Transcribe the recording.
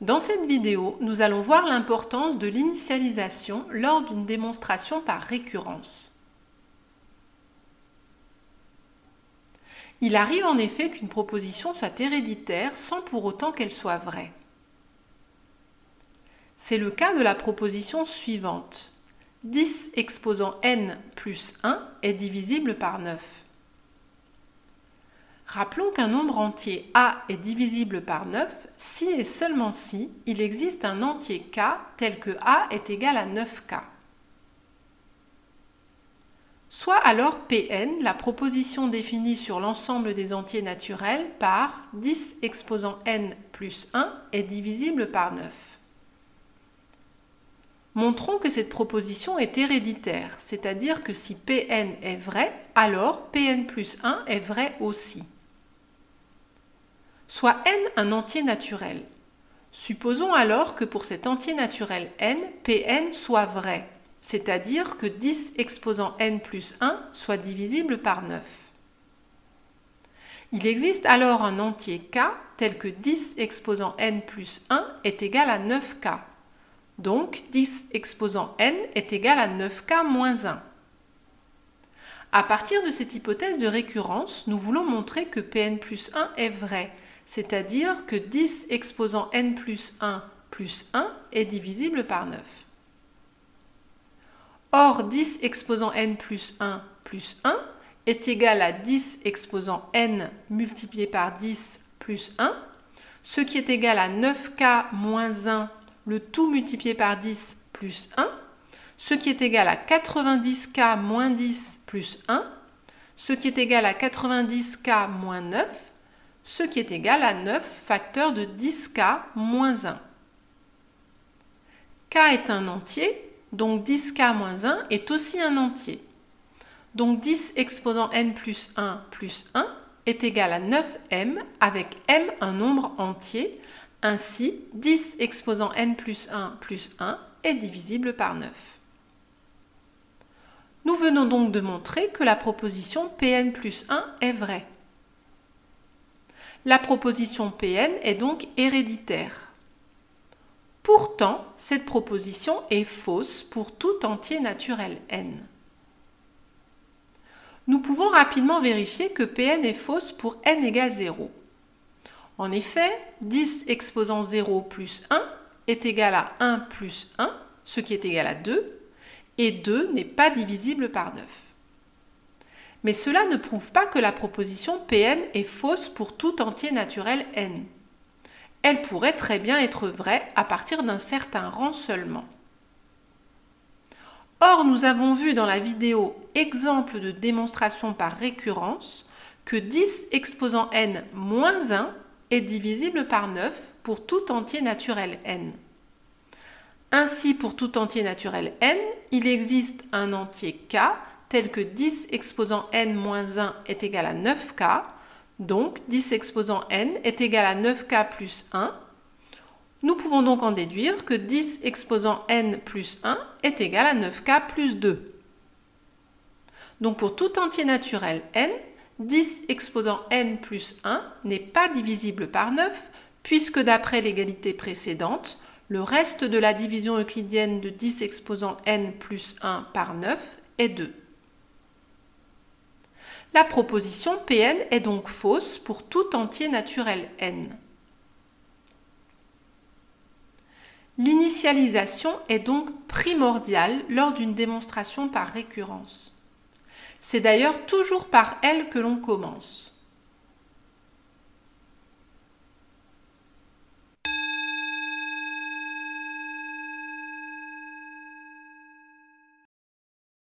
Dans cette vidéo, nous allons voir l'importance de l'initialisation lors d'une démonstration par récurrence. Il arrive en effet qu'une proposition soit héréditaire sans pour autant qu'elle soit vraie. C'est le cas de la proposition suivante. 10 exposant n plus 1 est divisible par 9. Rappelons qu'un nombre entier a est divisible par 9 si et seulement si il existe un entier k tel que a est égal à 9k. Soit alors Pn la proposition définie sur l'ensemble des entiers naturels par 10 exposant n plus 1 est divisible par 9. Montrons que cette proposition est héréditaire, c'est-à-dire que si Pn est vrai, alors Pn plus 1 est vrai aussi. Soit n un entier naturel. Supposons alors que pour cet entier naturel n, Pn soit vrai, c'est-à-dire que 10 exposant n plus 1 soit divisible par 9. Il existe alors un entier k tel que 10 exposant n plus 1 est égal à 9k. Donc 10 exposant n est égal à 9k moins 1. À partir de cette hypothèse de récurrence, nous voulons montrer que Pn plus 1 est vrai, c'est-à-dire que 10 exposant n plus 1 est divisible par 9. Or, 10 exposant n plus 1 est égal à 10 exposant n multiplié par 10 plus 1, ce qui est égal à 9k moins 1, le tout multiplié par 10 plus 1, ce qui est égal à 90k moins 10 plus 1, ce qui est égal à 90k moins 9, ce qui est égal à 9 facteur de 10k moins 1. K est un entier, donc 10k moins 1 est aussi un entier. Donc 10 exposant n plus 1 est égal à 9m avec m un nombre entier. Ainsi, 10 exposant n plus 1 est divisible par 9. Nous venons donc de montrer que la proposition Pn plus 1 est vraie. La proposition Pn est donc héréditaire. Pourtant, cette proposition est fausse pour tout entier naturel n. Nous pouvons rapidement vérifier que Pn est fausse pour n égale 0. En effet, 10 exposant 0 plus 1 est égal à 1 plus 1, ce qui est égal à 2, et 2 n'est pas divisible par 9. Mais cela ne prouve pas que la proposition Pn est fausse pour tout entier naturel n. Elle pourrait très bien être vraie à partir d'un certain rang seulement. Or, nous avons vu dans la vidéo exemple de démonstration par récurrence que 10 exposant n moins 1 est divisible par 9 pour tout entier naturel n. Ainsi, pour tout entier naturel n, il existe un entier k tel que 10 exposant n moins 1 est égal à 9k, donc 10 exposant n est égal à 9k plus 1. Nous pouvons donc en déduire que 10 exposant n plus 1 est égal à 9k plus 2. Donc pour tout entier naturel n, 10 exposant n plus 1 n'est pas divisible par 9, puisque d'après l'égalité précédente, le reste de la division euclidienne de 10 exposant n plus 1 par 9 est 2. La proposition Pn est donc fausse pour tout entier naturel n. L'initialisation est donc primordiale lors d'une démonstration par récurrence. C'est d'ailleurs toujours par elle que l'on commence.